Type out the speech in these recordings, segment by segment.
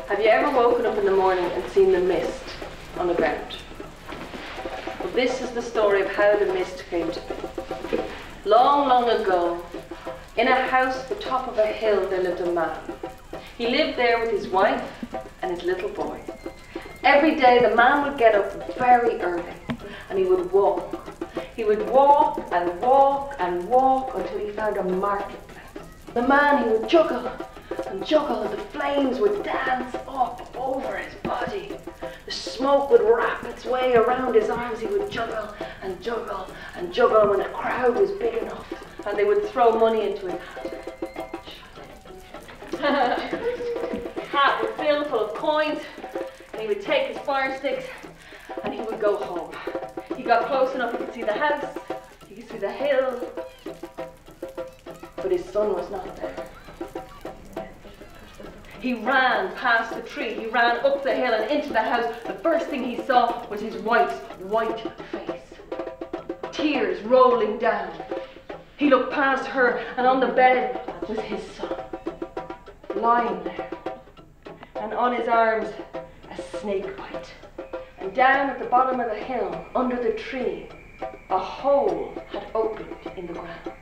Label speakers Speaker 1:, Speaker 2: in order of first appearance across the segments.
Speaker 1: Have you ever woken up in the morning and seen the mist on the ground? Well, this is the story of how the mist came to be. Long, long ago, in a house at the top of a hill, there lived a man. He lived there with his wife and his little boy. Every day the man would get up very early and he would walk. He would walk and walk and walk until he found a marketplace. The man, he would juggle and juggle, and the flames would dance up over his body. The smoke would wrap its way around his arms. He would juggle and juggle and juggle when the crowd was big enough, and they would throw money into his hat. His hat would fill full of coins, and he would take his fire sticks and he would go home. He got close enough, he could see the house, he could see the hill, but his son was not there. He ran past the tree, he ran up the hill and into the house. The first thing he saw was his wife's white face, tears rolling down. He looked past her, and on the bed was his son, lying there, and on his arms a snake bite. And down at the bottom of the hill, under the tree, a hole had opened in the ground.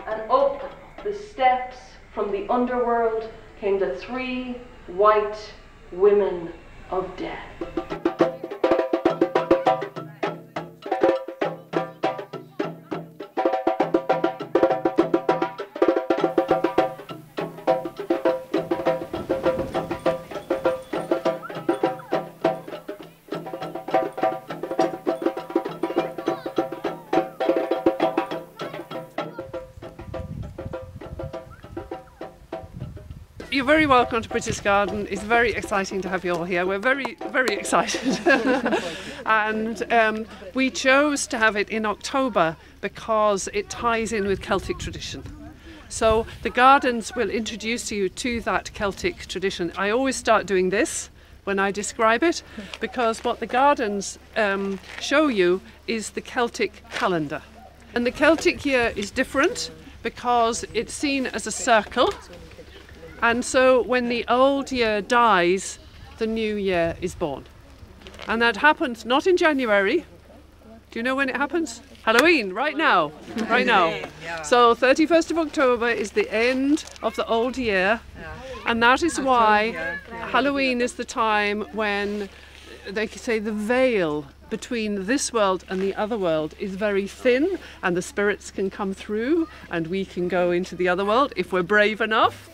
Speaker 1: And up the steps from the underworld came the 3 white women of death.
Speaker 2: You're very welcome to British Garden. It's very exciting to have you all here. We're very, very excited. And we chose to have it in October because it ties in with Celtic tradition. So the gardens will introduce you to that Celtic tradition. I always start doing this when I describe it, because what the gardens show you is the Celtic calendar. And the Celtic year is different because it's seen as a circle. And so when the old year dies, the new year is born. And that happens not in January. Do you know when it happens? Halloween, right now, right now. So 31st of October is the end of the old year. And that is why Halloween is the time when they say the veil between this world and the other world is very thin, and the spirits can come through and we can go into the other world if we're brave enough.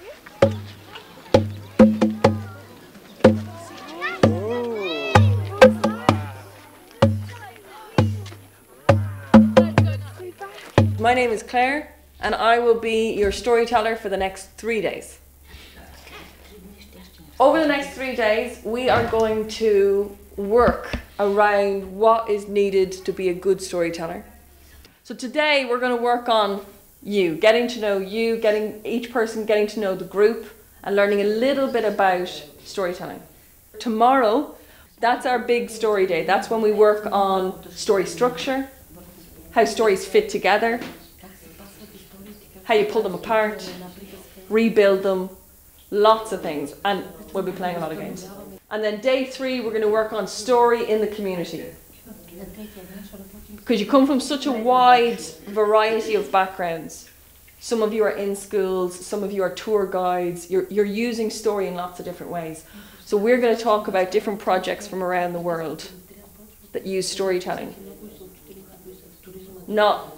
Speaker 1: My name is Claire, and I will be your storyteller for the next 3 days. Over the next 3 days, we are going to work around what is needed to be a good storyteller. So today we're going to work on you, getting to know you, each person getting to know the group, and learning a little bit about storytelling. Tomorrow, that's our big story day. That's when we work on story structure, how stories fit together, how you pull them apart, rebuild them, lots of things, and we'll be playing a lot of games. And then day 3, we're going to work on story in the community. Because you come from such a wide variety of backgrounds. Some of you are in schools, some of you are tour guides, you're using story in lots of different ways. So we're going to talk about different projects from around the world that use storytelling. Not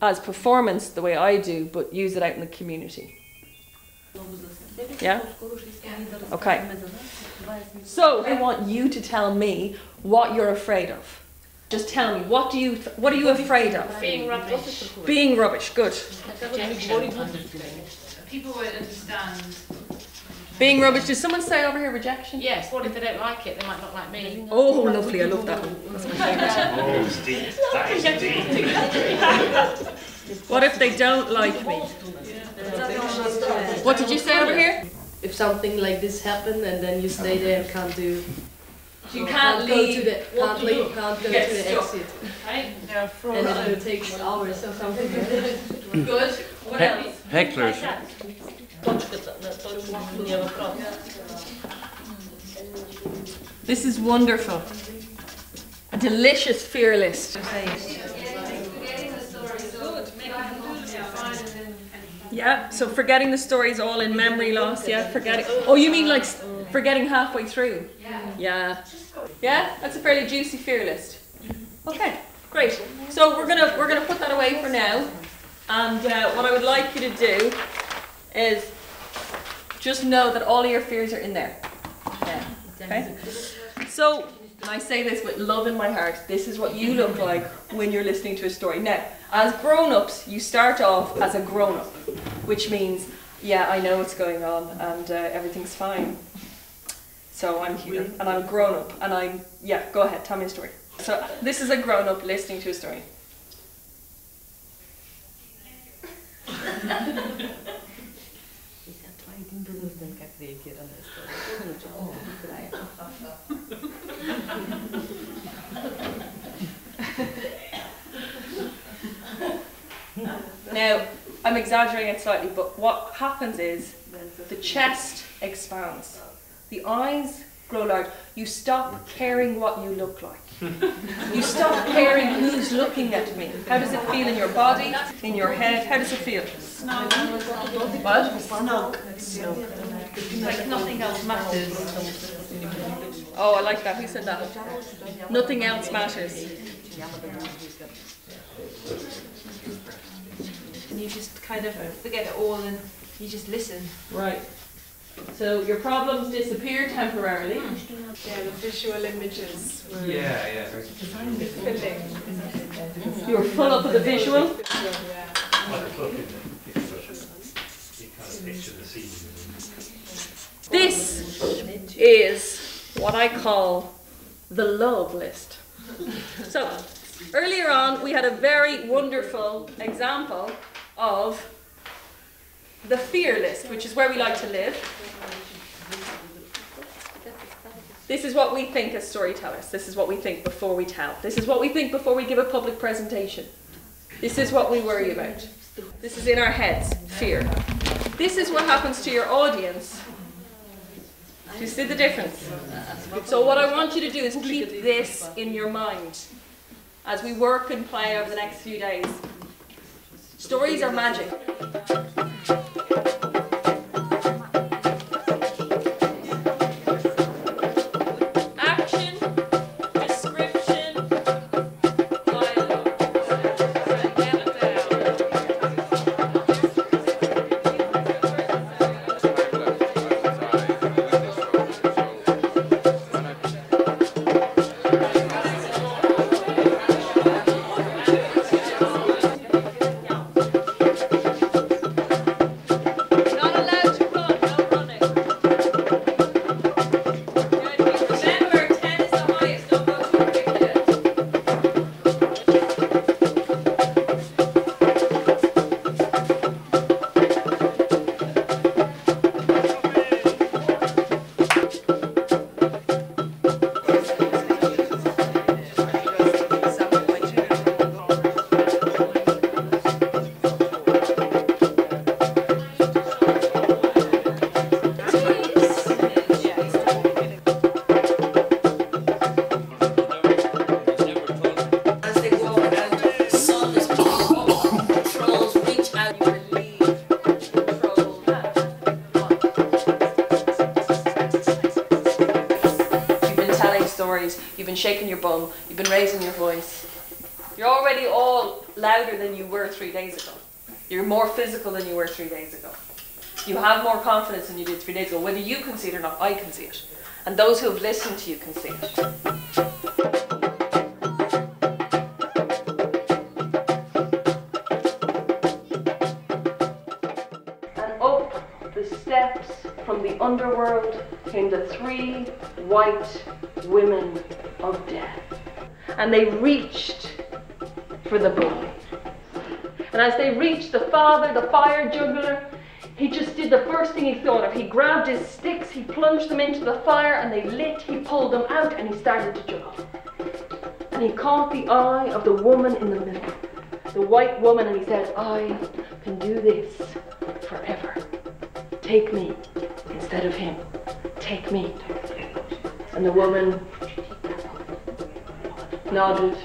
Speaker 1: as performance the way I do, but use it out in the community. Yeah? Okay. So I want you to tell me what you're afraid of. Just tell me, what are you afraid of?
Speaker 3: Being rubbish.
Speaker 1: Being rubbish, good.
Speaker 3: People won't understand.
Speaker 1: Being rubbish, did someone say over here rejection?
Speaker 3: Yes, what if they don't like it? They might not like me.
Speaker 1: Oh, lovely, I love that one. That's my favourite.
Speaker 4: Oh, it's deep. That is deep.
Speaker 1: What if they don't like me? What did you say over here?
Speaker 5: If something like this happened and then you stay there and can't do...
Speaker 1: You can't leave.
Speaker 5: Can't go to the exit.
Speaker 3: Right?
Speaker 5: And it will take hours or something.
Speaker 1: Good. What else?
Speaker 4: Hecklers. This is wonderful. A delicious fear list. Yeah, so forgetting the stories all in memory loss, yeah, forgetting. Oh, you mean like forgetting halfway through? Yeah. Yeah, that's a fairly juicy fear list. Okay, great. So we're gonna put that away for now. And what I would like you to do is just know that all of your fears are in there. Yeah. Okay? So, and I say this with love in my heart, this is what you look like when you're listening to a story. Now, as grown-ups, you start off as a grown-up, which means, yeah, I know what's going on and everything's fine. So I'm here and I'm a grown-up and I'm, yeah, go ahead, tell me a story. So this is a grown-up listening to a story. Now, I'm exaggerating it slightly, but what happens is the chest expands, the eyes grow large. You stop caring what you look like. You stop caring who's looking at me. How does it feel in your body, in your head? How does it feel?
Speaker 3: Snug.
Speaker 4: What?
Speaker 3: Snug. Like nothing else matters.
Speaker 4: Oh, I like that. Who said that? Nothing else matters.
Speaker 3: And you just kind of forget it all and you just listen.
Speaker 4: Right. So your problems disappear temporarily.
Speaker 5: Yeah, the visual images were filling.
Speaker 4: You were full up with the visual.
Speaker 5: Yeah.
Speaker 4: This is what I call the love list. So earlier on we had a very wonderful example of the fear list, which is where we like to live. This is what we think as storytellers. This is what we think before we tell. This is what we think before we give a public presentation. This is what we worry about. This is in our heads, fear. This is what happens to your audience. Do you see the difference? So what I want you to do is keep this in your mind as we work and play over the next few days. Stories are magic. You've been shaking your bum, you've been raising your voice. You're already all louder than you were 3 days ago. You're more physical than you were 3 days ago. You have more confidence than you did 3 days ago. Whether you can see it or not, I can see it. And those who have listened to you can see it. And up the steps from the underworld came the 3 white women of death. And they reached for the bully. And as they reached the father, the fire juggler, he just did the first thing he thought of. He grabbed his sticks, he plunged them into the fire, and they lit. He pulled them out and he started to juggle. And he caught the eye of the woman in the middle, the white woman, and he said, I can do this forever.
Speaker 1: take me instead of him. Take me. And the woman nodded.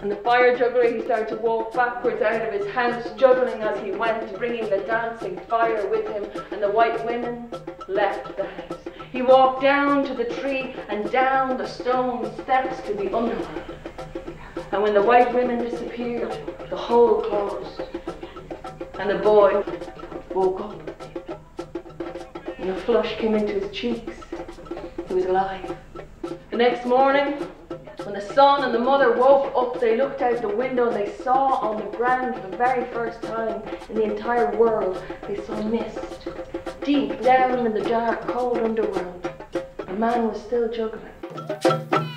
Speaker 1: And the fire juggler, he started to walk backwards out of his house, juggling as he went, bringing the dancing fire with him, and the white women left the house. He walked down to the tree and down the stone steps to the underworld. And when the white women disappeared, the hole closed. And the boy woke up. And a flush came into his cheeks. He was alive. The next morning, when the son and the mother woke up, they looked out the window and they saw on the ground for the very first time in the entire world, they saw mist. Deep down in the dark, cold underworld, a man was still juggling.